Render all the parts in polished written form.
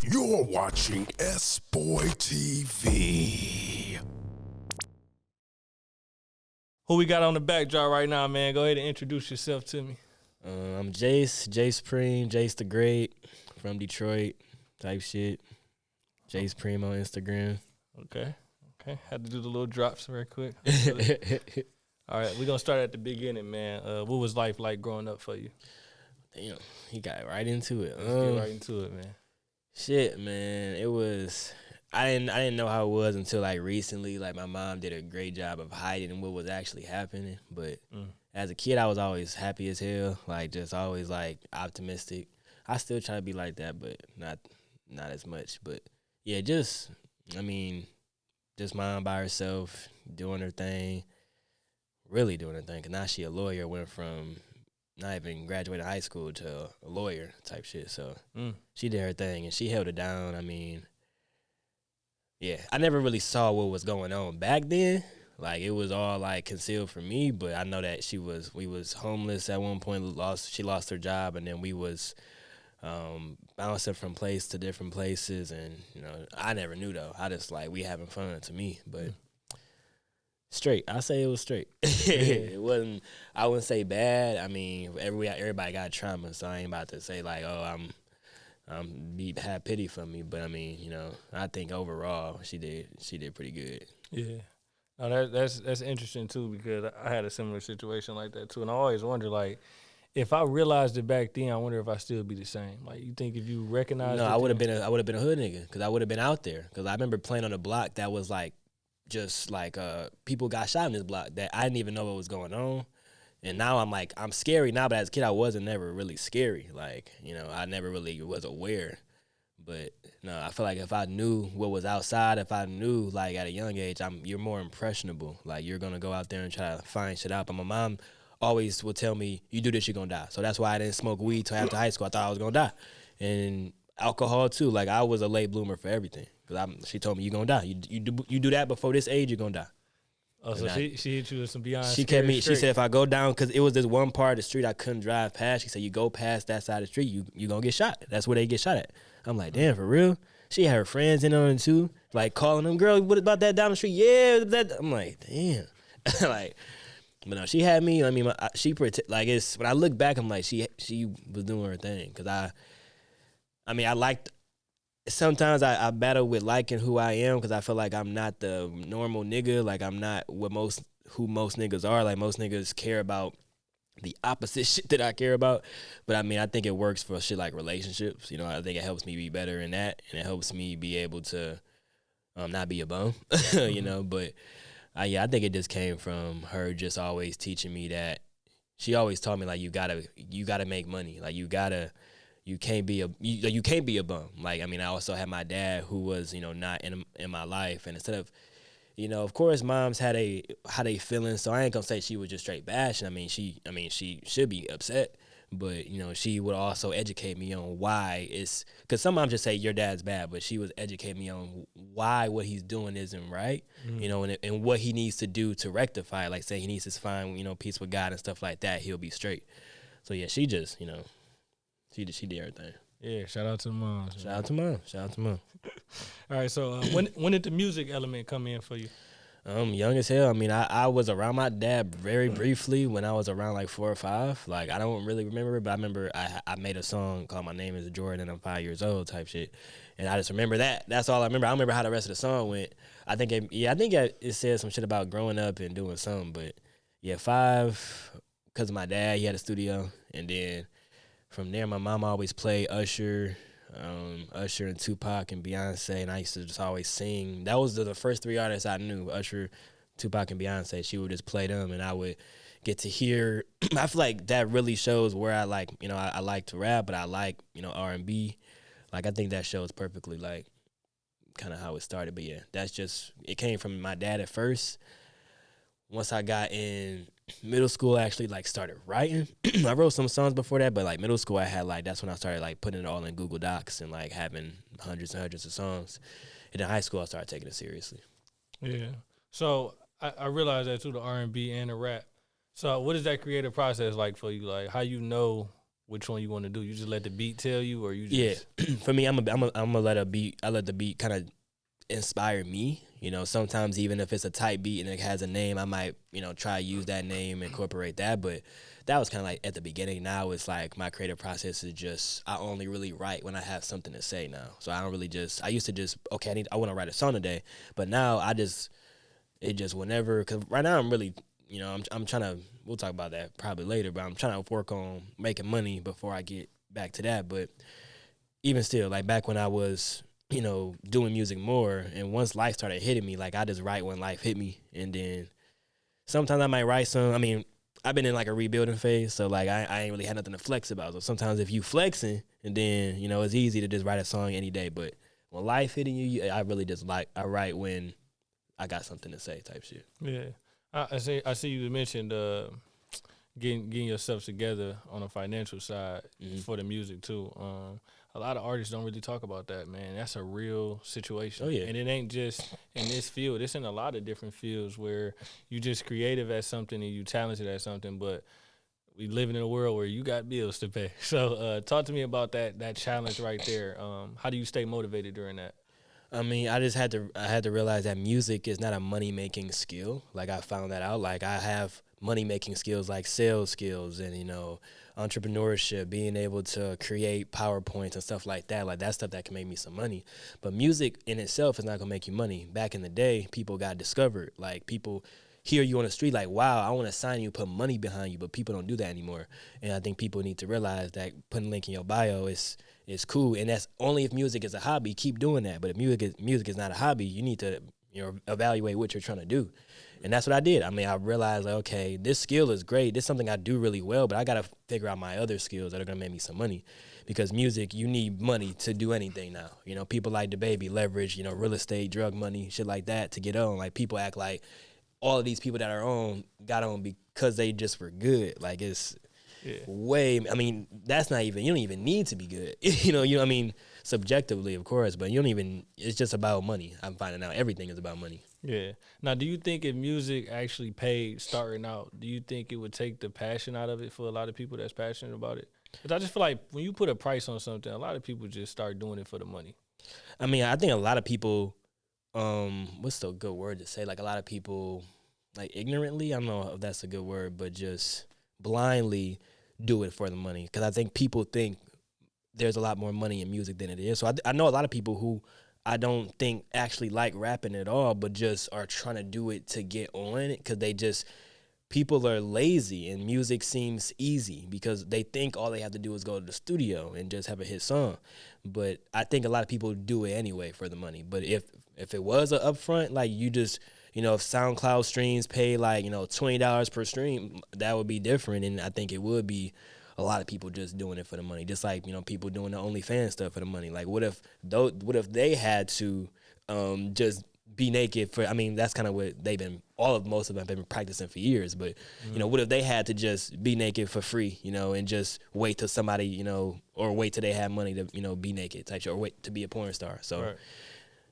You're watching SBoyTV. Who we got on the backdrop right now, man? Go ahead and introduce yourself to me. I'm Jace Preme, Jace the Great from Detroit type shit. Jace Preme on Instagram. Okay. Had to do the little drops very quick. All right, we're going to start at the beginning, man. What was life like growing up for you? Damn, he got right into it. Let's get right into it, man. Shit, man, it was. I didn't know how it was until like recently. Like my mom did a great job of hiding what was actually happening. But as a kid, I was always happy as hell. Like just always like optimistic. I still try to be like that, but not as much. But yeah, just mom by herself doing her thing, really doing her thing. Cause now she a lawyer. Went from not even graduating high school to a lawyer type shit. So she did her thing and she held it down. I mean, yeah, I never really saw what was going on back then. Like it was all like concealed from me, but I know that we was homeless at one point. She lost her job, and then we was bouncing from place to different places, and I never knew though. I just like we having fun to me, but. Straight. I say it was straight. It wasn't. I wouldn't say bad. I mean, everybody got trauma, so I ain't about to say like, oh, have pity for me. But I mean, I think overall she did pretty good. Yeah. No, that's interesting too, because I had a similar situation like that too, and I always wonder like, if I realized it back then, I wonder if I still be the same. Like, you think if you recognized? No, I would have been a hood nigga, because I would have been out there. Because I remember playing on a block that was like. Just like people got shot in this block that I didn't even know what was going on. And now I'm scary now, but as a kid I wasn't never really scary. Like, I never really was aware. But no, I feel like if I knew what was outside, if I knew like at a young age, you're more impressionable. Like you're gonna go out there and try to find shit out. But my mom always would tell me, you do this, you're gonna die. So that's why I didn't smoke weed till after high school. I thought I was gonna die. And alcohol too. Like I was a late bloomer for everything. Cause she told me, you're gonna die. You do that before this age, you're gonna die. Oh, so she hit you with some beyond. She kept me. She said if I go down, because it was this one part of the street I couldn't drive past. She said you go past that side of the street, you gonna get shot. That's where they get shot at. I'm like, damn, for real. She had her friends in on it too, like calling them, girl, what about that down the street? Yeah, that. I'm like, damn, like. But no, she had me. I mean, like it's when I look back, I'm like, she was doing her thing. Cause I liked. Sometimes I battle with liking who I am, because I feel like I'm not the normal nigga. Like I'm not who most niggas are. Like most niggas care about the opposite shit that I care about. But I mean, I think it works for shit like relationships. I think it helps me be better in that, and it helps me be able to not be a bum. But I think it just came from her just always teaching me that. She always taught me like you gotta make money. Like you can't be a bum. Like, I mean, I also had my dad who was, not in my life. And instead of, of course, moms had how they feeling. So I ain't gonna say she was just straight bashing. I mean, she should be upset. But, she would also educate me on why it's, because some moms just say your dad's bad, but she was educating me on why what he's doing isn't right, and what he needs to do to rectify it. Like, say he needs to find, peace with God and stuff like that, he'll be straight. So, yeah, she just, She did everything. Yeah, shout out to the moms. Shout out to mom. All right, so when did the music element come in for you? Young as hell. I mean, I was around my dad very briefly when I was around like 4 or 5. Like, I don't really remember it, but I remember I made a song called My Name is Jordan and I'm 5 years old type shit. And I just remember that. That's all I remember. I don't remember how the rest of the song went. I think it said some shit about growing up and doing something. But, yeah, 5, because of my dad, he had a studio. And then from there, my mom always played Usher and Tupac and Beyonce, and I used to just always sing. That was the first 3 artists I knew, Usher, Tupac, and Beyonce. She would just play them, and I would get to hear. I feel like that really shows where I like, I like to rap, but I like, R&B. Like, I think that shows perfectly, like, kind of how it started. But, yeah, it came from my dad at first. Once I got in middle school, I actually like started writing. I wrote some songs before that, but like middle school, I had like, that's when I started like putting it all in Google Docs and like having hundreds and hundreds of songs. And in high school, I started taking it seriously. Yeah. So I realized that too, the R&B and the rap. So what is that creative process like for you? Like how which one you want to do? You just let the beat tell you, or you just For me, I'm gonna let a beat. I let the beat kind of inspire me. You know, sometimes even if it's a tight beat and it has a name, I might, you know, try to use that name, incorporate that. But that was kind of like at the beginning. Now it's like my creative process is just, I only really write when I have something to say now. So I don't really just, I used to just, okay, I want to write a song today. But now it just whenever, because right now I'm really, you know, I'm trying to, we'll talk about that probably later, but I'm trying to work on making money before I get back to that. But even still, like back when I was, you know, doing music more, and once life started hitting me, like I just write when life hit me, and then sometimes I might write some. I mean, I've been in like a rebuilding phase, so like I ain't really had nothing to flex about. So sometimes if you flexing, and then, you know, it's easy to just write a song any day. But when life hitting you, I really just like, I write when I got something to say type shit. Yeah, I see you mentioned getting yourself together on a financial side for the music too. A lot of artists don't really talk about that, man. That's a real situation. Oh, yeah. And it ain't just in this field. It's in a lot of different fields where you just creative at something and you talented at something, but we living in a world where you got bills to pay. So talk to me about that challenge right there. How do you stay motivated during that? I mean, I had to realize that music is not a money-making skill. Like, I found that out. Like, I have money-making skills like sales skills and, you know, entrepreneurship, being able to create PowerPoints and stuff like that. Like, that's stuff that can make me some money. But music in itself is not going to make you money. Back in the day, people got discovered. Like, people hear you on the street like, wow, I want to sign you, put money behind you. But people don't do that anymore. And I think people need to realize that putting a link in your bio is cool, and that's only if music is a hobby. Keep doing that. But if music is not a hobby, you need to, you know, evaluate what you're trying to do. And that's what I did. I mean, I realized, like, okay, this skill is great. This is something I do really well, but I got to figure out my other skills that are going to make me some money. Because music, you need money to do anything now. You know, people like DaBaby leverage, you know, real estate, drug money, shit like that to get on. Like, people act like all of these people that are on got on because they just were good. Like, it's way, I mean, that's not even, you don't even need to be good. you know, I mean, subjectively, of course, but you don't even, it's just about money. I'm finding out everything is about money. Yeah. Now, do you think if music actually paid starting out, do you think it would take the passion out of it for a lot of people that's passionate about it? Because I just feel like when you put a price on something, a lot of people just start doing it for the money. I mean, I think a lot of people, what's the good word to say? Like, a lot of people, like, ignorantly, I don't know if that's a good word, but just blindly do it for the money. Because I think people think there's a lot more money in music than it is. So I know a lot of people who I don't think actually like rapping at all, but just are trying to do it to get on it because people are lazy and music seems easy because they think all they have to do is go to the studio and just have a hit song. But I think a lot of people do it anyway for the money. But if it was an upfront, like you just, you know, if SoundCloud streams pay like, you know, $20 per stream, that would be different. And I think it would be a lot of people just doing it for the money. Just like, you know, people doing the OnlyFans stuff for the money. Like, what if they had to just be naked for, I mean, that's kind of what most of them have been practicing for years. But, you know, what if they had to just be naked for free, you know, and just wait till somebody, you know, or wait till they have money to, you know, be naked type shit, or wait to be a porn star. So, right.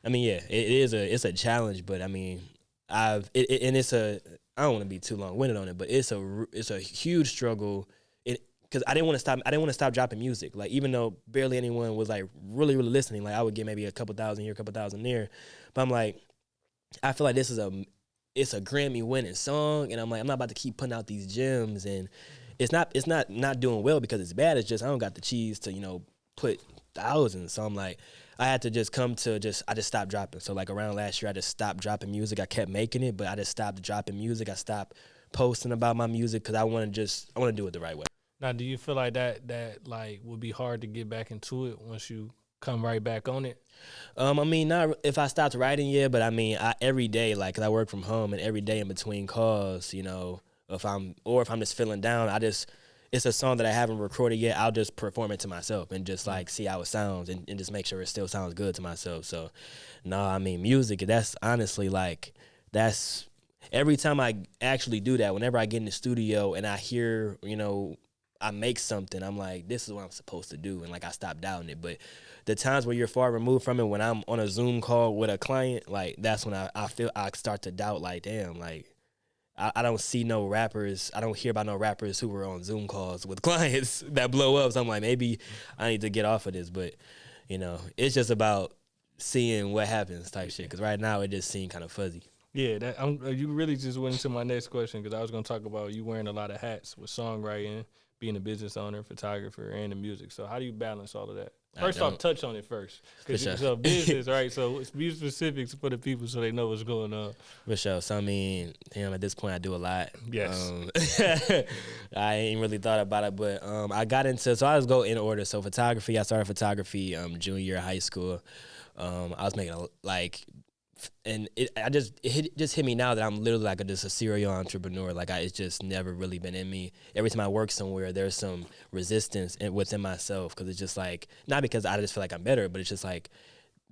I mean, yeah, it's a challenge, but I mean, I don't want to be too long-winded on it, but it's a huge struggle. Because I didn't want to stop dropping music. Like, even though barely anyone was like really, really listening, like I would get maybe a couple thousand here, a couple thousand there. But I'm like, I feel like it's a Grammy winning song, and I'm like, I'm not about to keep putting out these gems, and it's not doing well because it's bad. It's just I don't got the cheese to, you know, put thousands. So I'm like, I had to just I just stopped dropping. So like around last year, I just stopped dropping music. I kept making it, but I just stopped dropping music. I stopped posting about my music because I want to do it the right way. Now, do you feel like that like would be hard to get back into it once you come right back on it? I mean, not if I stopped writing, yeah, but I mean, every day, like, 'cause I work from home, and every day in between calls, you know, if I'm just feeling down, it's a song that I haven't recorded yet, I'll just perform it to myself and just like see how it sounds and just make sure it still sounds good to myself. So, no, I mean, music, that's honestly like, that's every time I actually do that, whenever I get in the studio and I hear, you know, I make something, I'm like, this is what I'm supposed to do. And like, I stop doubting it. But the times where you're far removed from it, when I'm on a Zoom call with a client, like that's when I feel I start to doubt, like, damn, like, I don't see no rappers. I don't hear about no rappers who were on Zoom calls with clients that blow up. So I'm like, maybe I need to get off of this. But, you know, it's just about seeing what happens type shit. Because right now it just seemed kind of fuzzy. Yeah, you really just went into my next question because I was going to talk about you wearing a lot of hats with songwriting, being a business owner, photographer, and the music. So how do you balance all of that? First off, touch on it first. Because sure. So business, right? So be specific for the people so they know what's going on. For sure. So, I mean, damn, at this point, I do a lot. Yes. I ain't really thought about it, but I got into, so I just go in order. So photography, I started photography junior year of high school. I was making and it just hit me now that I'm literally like just a serial entrepreneur. Like it's just never really been in me. Every time I work somewhere, there's some resistance within myself because it's just like, not because I just feel like I'm better, but it's just like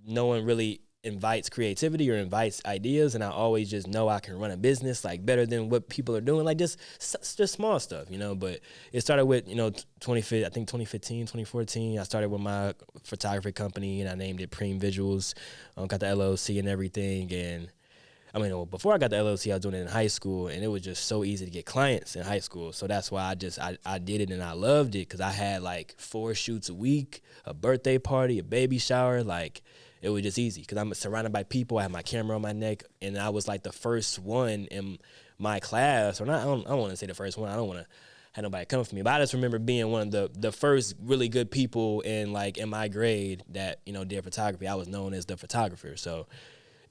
no one really invites creativity or invites ideas, and I always just know I can run a business like better than what people are doing, like just small stuff, you know. But it started with, you know, 2015, 2014, I started with my photography company, and I named it Preme Visuals. Got the LLC and everything, and I mean, before I got the LLC, I was doing it in high school, and it was just so easy to get clients in high school. So that's why I did it, and I loved it because I had like 4 shoots a week, a birthday party, a baby shower, like. It was just easy because I'm surrounded by people. I have my camera on my neck, and I was like the first one in my class, or not. I don't want to say the first one. I don't want to have nobody come for me, but I just remember being one of the first really good people in my grade that, you know, did photography. I was known as the photographer. So,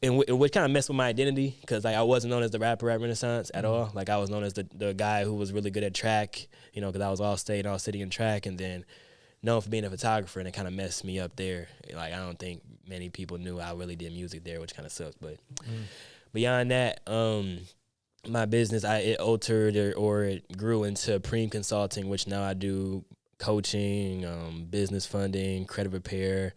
and which kind of messed with my identity because like I wasn't known as the rapper at Renaissance at all. Like I was known as the guy who was really good at track, you know, because I was all state, all city in track, and then known for being a photographer, and it kind of messed me up there. Like I don't think many people knew I really did music there, which kind of sucks. But beyond that, my business it altered or it grew into Preme Consulting, which now I do coaching, business funding, credit repair.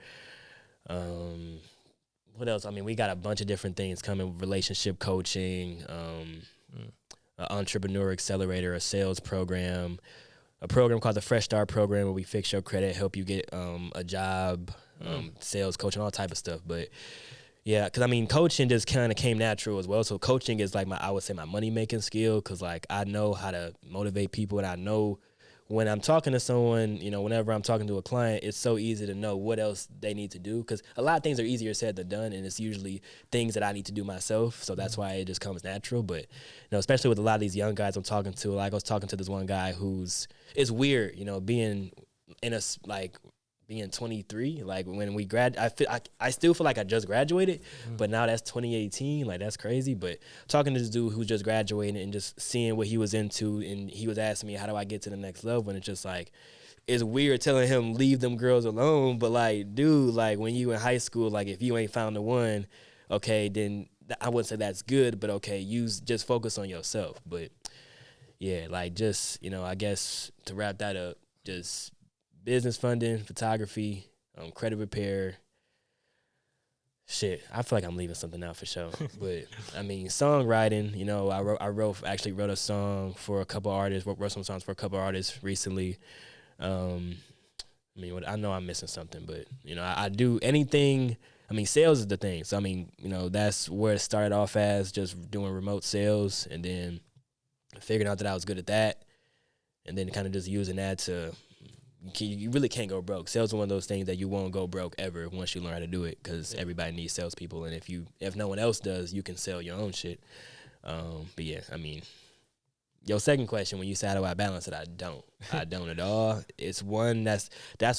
What else? I mean, we got a bunch of different things coming: relationship coaching, an entrepreneur accelerator, a sales program. A program called the Fresh Start Program where we fix your credit, help you get a job, sales coaching, all type of stuff. But yeah, because I mean, coaching just kind of came natural as well. So coaching is like I would say my money making skill because like I know how to motivate people, and I know when I'm talking to someone, you know, whenever I'm talking to a client, it's so easy to know what else they need to do because a lot of things are easier said than done, and it's usually things that I need to do myself. So that's why it just comes natural. But, you know, especially with a lot of these young guys I'm talking to, like I was talking to this one guy it's weird, you know, being 23, like when we I still feel like I just graduated, but now that's 2018, like that's crazy. But talking to this dude who just graduated and just seeing what he was into, and he was asking me, how do I get to the next level? And it's just like, it's weird telling him leave them girls alone, but like, dude, like when you in high school, like if you ain't found the one, okay, then I wouldn't say that's good, but okay, just focus on yourself. But yeah, like just, you know, I guess to wrap that up, just business funding, photography, credit repair. Shit, I feel like I'm leaving something out for sure. But I mean, songwriting. You know, I actually wrote a song for a couple artists. Wrote some songs for a couple artists recently. I mean, I know I'm missing something, but you know, I do anything. I mean, sales is the thing. So I mean, you know, that's where it started off as just doing remote sales, and then figuring out that I was good at that, and then kind of just using that to. You really can't go broke. Sales is one of those things that you won't go broke ever once you learn how to do it because everybody needs salespeople. And if no one else does, you can sell your own shit. But yeah, I mean, your second question, when you say how do I balance it, I don't at all. It's one that's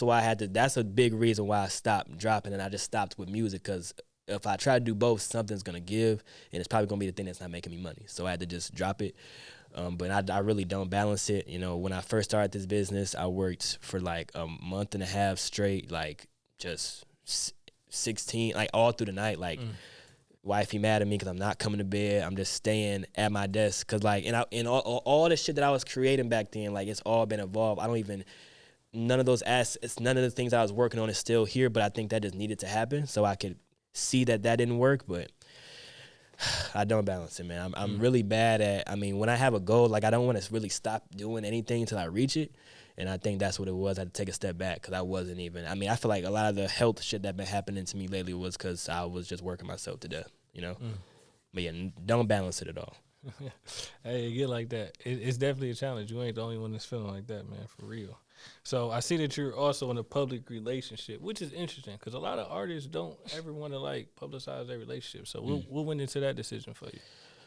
why that's a big reason why I stopped dropping, and I just stopped with music because if I try to do both, something's going to give, and it's probably going to be the thing that's not making me money. So I had to just drop it. But I really don't balance it. You know, when I first started this business, I worked for like a month and a half straight, like just 16, like all through the night. Like, wifey mad at me because I'm not coming to bed. I'm just staying at my desk because like, and all the shit that I was creating back then, like it's all been evolved. None of those assets, none of the things I was working on is still here. But I think that just needed to happen so I could see that didn't work. But I don't balance it, man. I'm really bad at, I mean, when I have a goal, like I don't want to really stop doing anything until I reach it. And I think that's what it was. I had to take a step back because I wasn't even, I mean, I feel like a lot of the health shit that been happening to me lately was because I was just working myself to death, you know? But yeah, don't balance it at all. Hey, it get like that. It's definitely a challenge. You ain't the only one that's feeling like that, man, for real. So I see that you're also in a public relationship, which is interesting because a lot of artists don't ever want to like publicize their relationship. So what went into that decision for you?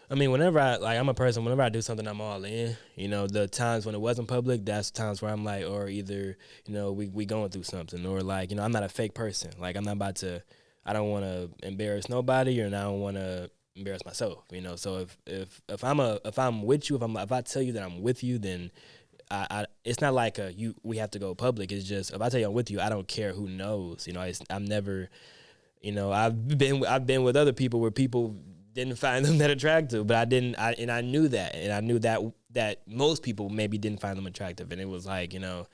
I mean, whenever I'm a person, whenever I do something, I'm all in. You know, the times when it wasn't public, that's times where I'm like, or either, you know, we going through something, or like, you know, I'm not a fake person. Like, I'm not about to, I don't want to embarrass nobody, or I don't want to embarrass myself, you know. So if I'm with you, if I tell you that I'm with you, then I it's not like we have to go public. It's just, if I tell you I'm with you, I don't care who knows. You know, I'm never, you know, I've been with other people where people didn't find them that attractive, but I knew that, and I knew that most people maybe didn't find them attractive, and it was like, you know,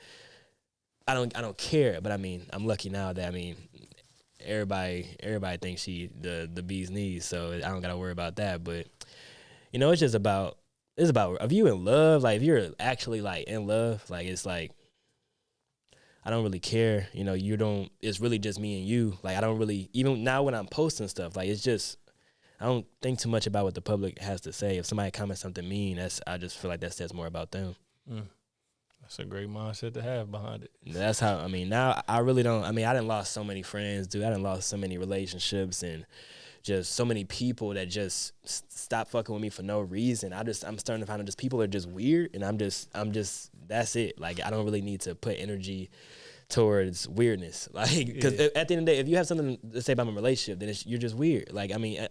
I don't care, but I mean, I'm lucky now that, I mean, everybody thinks she the bee's knees, so I don't gotta worry about that. But you know, it's about if you in love, like if you're actually like in love, like it's like I don't really care, you know, it's really just me and you. Like I don't really, even now when I'm posting stuff, like it's just, I don't think too much about what the public has to say. If somebody comments something mean, I just feel like that says more about them. That's a great mindset to have behind it. That's how, I mean, now I really don't, I mean, I done lost so many friends, dude. I done lost so many relationships and just so many people that just stop fucking with me for no reason. I'm starting to find out just people are just weird, and I'm just, that's it. Like, I don't really need to put energy towards weirdness, like, because at the end of the day, if you have something to say about my relationship, then you're just weird. Like, I mean,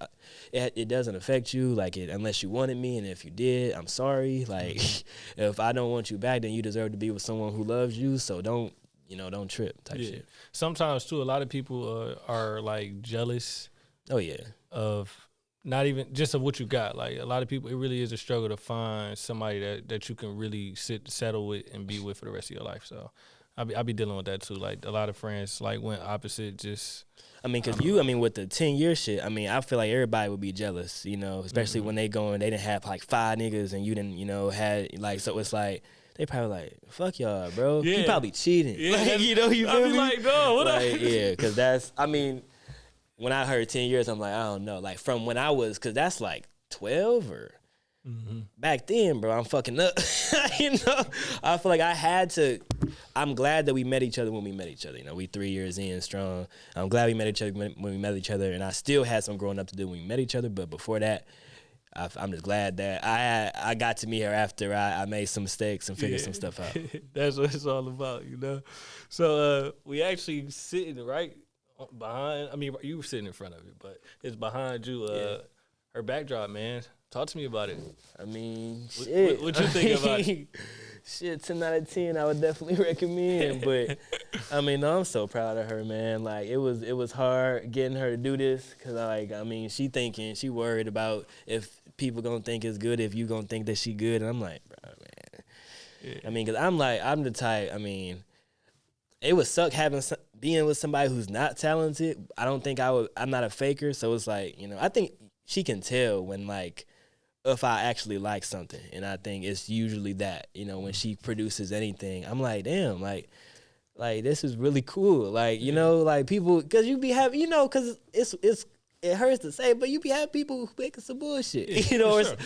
it doesn't affect you, like, unless you wanted me, and if you did, I'm sorry. Like, if I don't want you back, then you deserve to be with someone who loves you. So don't trip type shit. Sometimes too, a lot of people are like jealous. Oh yeah, of not even just of what you got. Like a lot of people, it really is a struggle to find somebody that you can really settle with and be with for the rest of your life. So I be dealing with that too. Like a lot of friends like went opposite. Just I mean, cause with the 10-year shit, I mean, I feel like everybody would be jealous, you know, especially when they didn't have like 5 niggas and you didn't, you know, had like, so it's like they probably like, fuck y'all, bro. Yeah. You probably cheating. Yeah, like, you know, you feel I be me? like, no, what like, yeah, cause that's, I mean, when I heard 10 years, I'm like, I don't know, like from when I was, cause that's like 12 or. Back then, bro, I'm fucking up. You know, I feel like I had to. I'm glad that we met each other when we met each other. You know, we 3 years in strong. I'm glad we met each other when we met each other, and I still had some growing up to do when we met each other. But before that, I'm just glad that I got to meet her after I made some mistakes and figured some stuff out. That's what it's all about, you know. So we actually sitting right behind. I mean, you were sitting in front of it, but it's behind you. Her backdrop, man. Talk to me about it. I mean, shit. What you think about it? Shit, 10 out of 10, I would definitely recommend. But I mean, no, I'm so proud of her, man. Like it was hard getting her to do this, cause she worried about if people gonna think it's good, if you gonna think that she good, and I'm like, bro, man. Yeah. I mean, cause I'm the type. I mean, it would suck being with somebody who's not talented. I don't think I'm not a faker, so it's like, you know, I think she can tell when like. If I actually like something, and I think it's usually that, you know, when she produces anything, I'm like, damn, like this is really cool, like, you know, like people, cause you be having, you know, cause it hurts to say, but you be having people who making some bullshit, you know, or, sure.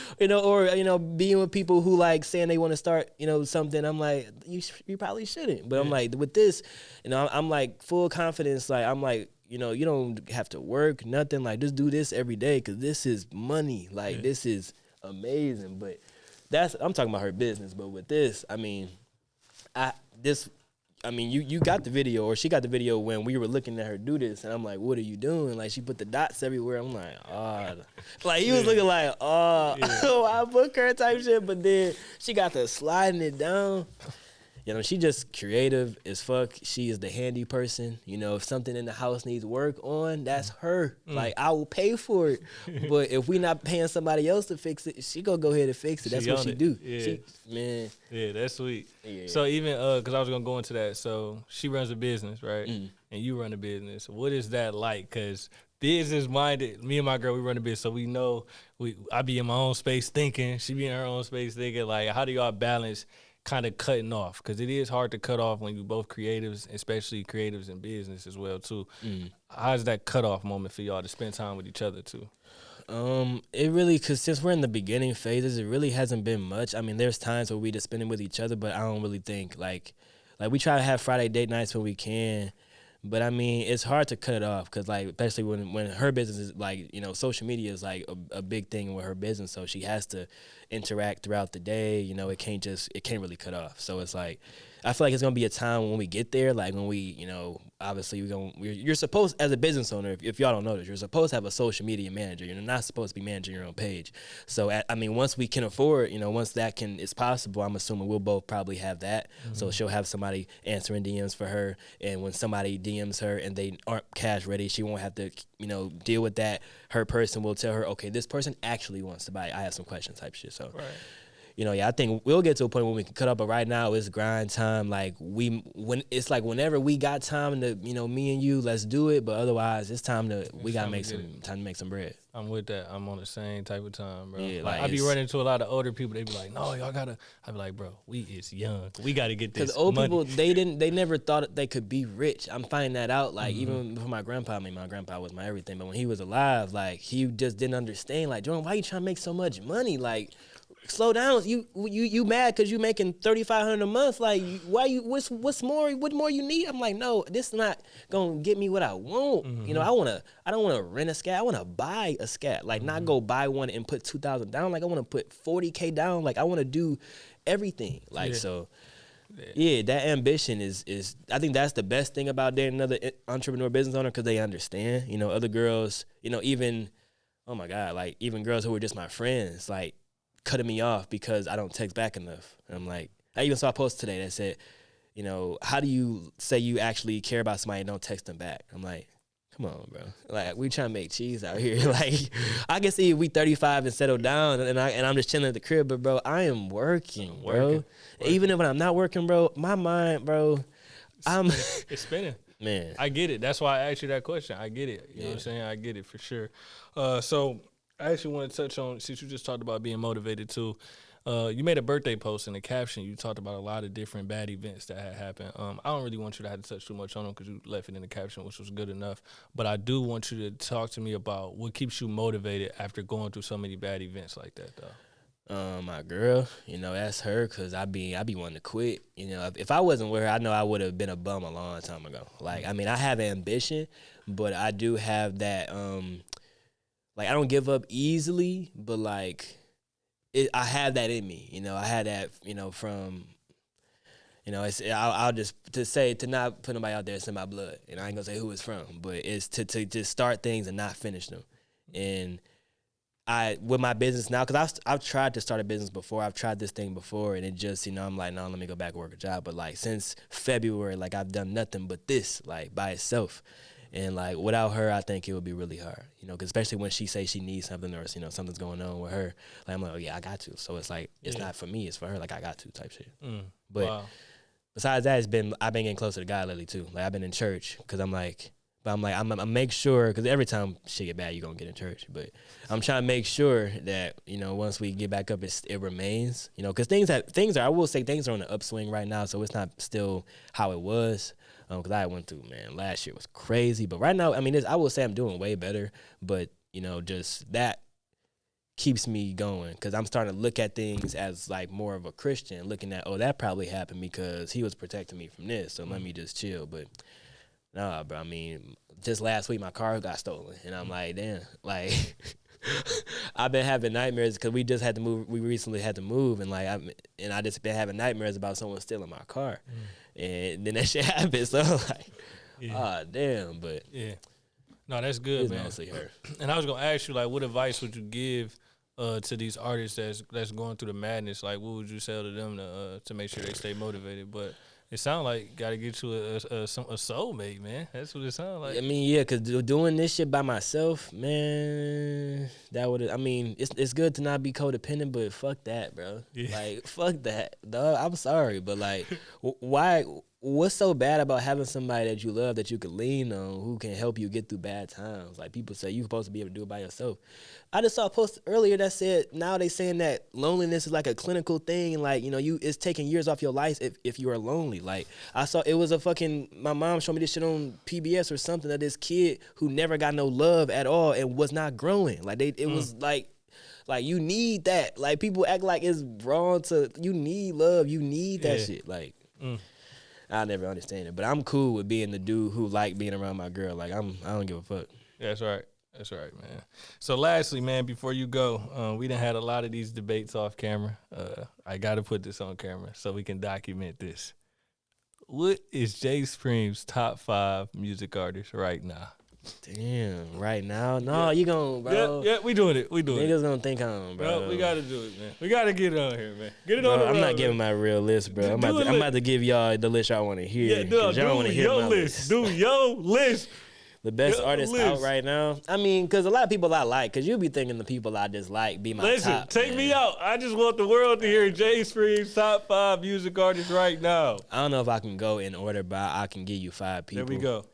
or being with people who like saying they want to start, you know, something. I'm like, you probably shouldn't, but I'm like, with this, you know, I'm like full confidence, like I'm like, you know, you don't have to work nothing, like just do this every day, cause this is money, like this is amazing. But I'm talking about her business. But with this, I mean, you got the video, or she got the video when we were looking at her do this, and I'm like, what are you doing? Like, she put the dots everywhere. I'm like, like he was looking like, I book her type shit. But then she got the sliding it down. You know, she just creative as fuck. She is the handy person. You know, if something in the house needs work on, that's her. Like, I will pay for it. But if we not paying somebody else to fix it, she gonna go ahead and fix it. That's what she do. Yeah. Man. Yeah, that's sweet. Yeah. So even, because I was gonna go into that. So she runs a business, right? And you run a business. What is that like? Because business minded, me and my girl, we run a business, so we know I be in my own space thinking, she be in her own space thinking. Like, how do y'all balance kind of cutting off? Because it is hard to cut off when you both creatives, especially creatives in business as well too. How's that cutoff moment for y'all to spend time with each other too? It really, cause since we're in the beginning phases, it really hasn't been much. I mean, there's times where we just spend it with each other, but I don't really think like we try to have Friday date nights when we can. But I mean, it's hard to cut it off because, like, especially when her business is like, you know, social media is like a big thing with her business. So she has to interact throughout the day. You know, it can't really cut off. So it's like, I feel like it's gonna be a time when we get there, like when we, you know, obviously you're supposed, as a business owner, if y'all don't know this, you're supposed to have a social media manager. You're not supposed to be managing your own page. So I mean, once we can afford, you know, once that is possible, I'm assuming we'll both probably have that. Mm-hmm. So she'll have somebody answering DMs for her, and when somebody DMs her and they aren't cash ready, she won't have to, you know, deal with that. Her person will tell her, okay, this person actually wants to buy it. I have some questions type shit. So. Right. You know, yeah, I think we'll get to a point where we can cut up, but right now it's grind time. Like whenever we got time to, you know, me and you, let's do it. But otherwise, it's time to make some bread. I'm with that. I'm on the same type of time, bro. Yeah, like I be running into a lot of older people. They be like, "No, y'all gotta." I be like, "Bro, we is young. We gotta get this." Because old money. people, they never thought they could be rich. I'm finding that out. Like even for my grandpa, I mean, my grandpa was my everything. But when he was alive, like he just didn't understand. Like, Jordan, why you trying to make so much money? Like, slow down. You mad because you making $3,500 a month? Like, why you? What's more? What more you need? I'm like, no, this is not gonna get me what I want. Mm-hmm. You know, I don't want to rent a scat. I want to buy a scat. Like, not go buy one and put $2,000 down. Like, I want to put $40K down. Like, I want to do everything. Like, so. Yeah, that ambition is I think that's the best thing about dating another entrepreneur business owner, because they understand. You know, other girls, you know, even, oh my God, like even girls who were just my friends, like cutting me off because I don't text back enough. And I'm like, I even saw a post today that said, you know, how do you say you actually care about somebody and don't text them back? I'm like, come on, bro. Like, we trying to make cheese out here. Like, I can see if we 35 and settle down and I'm just chilling at the crib, but bro, I am working, bro. Even if I'm not working, bro, my mind, bro, it's spinning. Man. I get it. That's why I asked you that question. I get it. You know what I'm saying? I get it for sure. So I actually want to touch on, since you just talked about being motivated too, you made a birthday post in the caption. You talked about a lot of different bad events that had happened. I don't really want you to have to touch too much on them because you left it in the caption, which was good enough. But I do want you to talk to me about what keeps you motivated after going through so many bad events like that, though. My girl, you know, that's her, because I be wanting to quit. You know, if I wasn't with her, I know I would have been a bum a long time ago. Like, I mean, I have ambition, but I do have that, like, I don't give up easily, but like, I have that in me, you know. I had that, you know, from, you know, I'll just to not put nobody out there, it's in my blood, and I ain't gonna say who it's from, but it's to just start things and not finish them. And with my business now, because I've tried to start a business before, I've tried this thing before, and it just, you know, I'm like, no, let me go back and work a job. But like since February, like I've done nothing but this, like by itself. And like without her, I think it would be really hard, you know, 'cause especially when she says she needs something, or, you know, something's going on with her. Like I'm like, oh yeah, I got to. So it's like, it's not for me, it's for her. Like I got to type shit. But besides that, I've been getting closer to God lately too. Like I've been in church, 'cause I'm make sure, 'cause every time shit get bad, you gonna get in church. But I'm trying to make sure that, you know, once we get back up, it remains, you know, 'cause things are I will say things are on the upswing right now, so it's not still how it was. 'Cause I went through, man, last year was crazy. But right now, I mean, I will say I'm doing way better. But, you know, just that keeps me going, 'cause I'm starting to look at things as like more of a Christian, looking at, oh, that probably happened because he was protecting me from this, so let me just chill. But nah, bro, I mean, just last week my car got stolen, and I'm like, damn, like I've been having nightmares because we recently had to move, and like I just been having nightmares about someone stealing my car. And then that shit happened, so like, damn, but yeah, no, that's good, it's man. Mostly her. And I was gonna ask you, like, what advice would you give to these artists that's going through the madness? Like, what would you say to them to make sure they stay motivated? But it sounds like gotta get you a soulmate, man. That's what it sounds like. I mean, yeah, 'cause doing this shit by myself, man, that would. I mean, it's good to not be codependent, but fuck that, bro. Yeah. Like, fuck that, dog. I'm sorry, but like, why what's so bad about having somebody that you love that you can lean on who can help you get through bad times? Like people say you're supposed to be able to do it by yourself. I just saw a post earlier that said now they saying that loneliness is like a clinical thing. Like, you know, it's taking years off your life if you are lonely. Like I saw it was my mom showed me this shit on PBS or something of this kid who never got no love at all and was not growing. Like it was like you need that. Like people act like it's wrong you need love. You need that shit. Like I'll never understand it. But I'm cool with being the dude who like being around my girl. Like I don't give a fuck. That's right. That's right, man. So lastly, man, before you go, we done had a lot of these debates off camera. I got to put this on camera so we can document this. What is Jace Preme's top 5 music artists right now? Damn, right now? No, you gon' bro. Yeah, we doing it. Niggas gonna think I'm, bro. We gotta do it, man. We gotta get it on here, man. Get it bro, on the road, I'm not man. giving my real list, bro. I'm about to give y'all the list y'all want to hear. Yeah, do y'all want to hear your my list. Do your list. The best Your artists list. out right now. I mean, because a lot of people I like, because you be thinking the people I dislike be my Listen, top. take man. me out. I just want the world to hear Jace Preme's top 5 music artists right now. I don't know if I can go in order, but I can give you 5 people. There we go.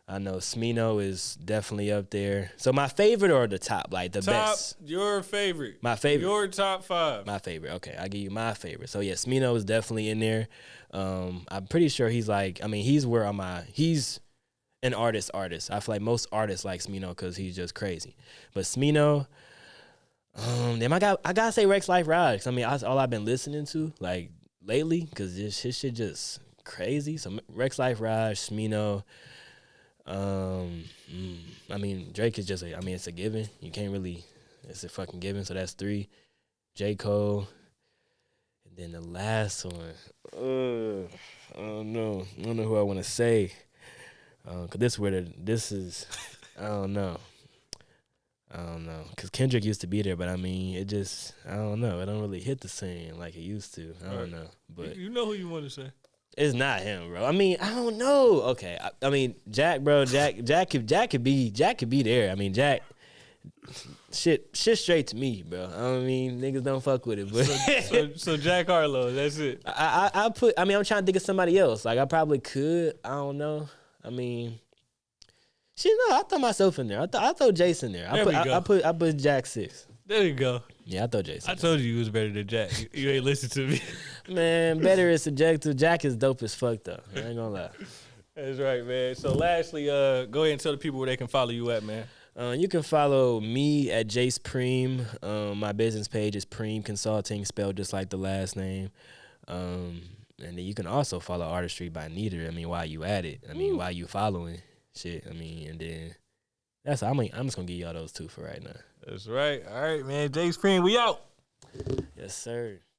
I know Smino is definitely up there. So my favorite or the top, like the best? Your favorite. My favorite. Your top 5. My favorite. Okay, I'll give you my favorite. So yeah, Smino is definitely in there. I'm pretty sure he's he's an artist. I feel like most artists like Smino because he's just crazy. But Smino, damn, I gotta say Rex Life Raj. I mean, all I've been listening to like lately because his shit just crazy. So Rex Life Raj, Smino. I mean, Drake is it's a given. You can't really, it's a fucking given. So that's 3. J. Cole. And then the last one, I don't know who I want to say. Cause this is, I don't know. Cause Kendrick used to be there, but I mean, I don't know. It don't really hit the same like it used to. I don't know. But you know who you want to say. it's not him, bro. I mean, I don't know. Okay, I mean, Jack, bro. Jack could be there. I mean, Jack, shit straight to me, bro. I mean, niggas don't fuck with it, but So Jack Harlow, that's it. I'm trying to think of somebody else. Like I probably could. I don't know. I mean, shit. No, I throw myself in there. I throw Jace in there. I put Jack 6. There you go. Yeah, I throw Jace. I told you was better than Jack. You ain't listen to me. Man, better is subjective. Jack is dope as fuck though. I ain't gonna lie. That's right, man. So lastly, go ahead and tell the people where they can follow you at, man. You can follow me at Jace Preme. My business page is Preme Consulting, spelled just like the last name. And then you can also follow Artistry by Nita. I mean, while you at it. I mean, while you following shit. I mean, and then I'm just gonna give y'all those 2 for right now. That's right. All right, man. Jace Preme, we out. Yes, sir.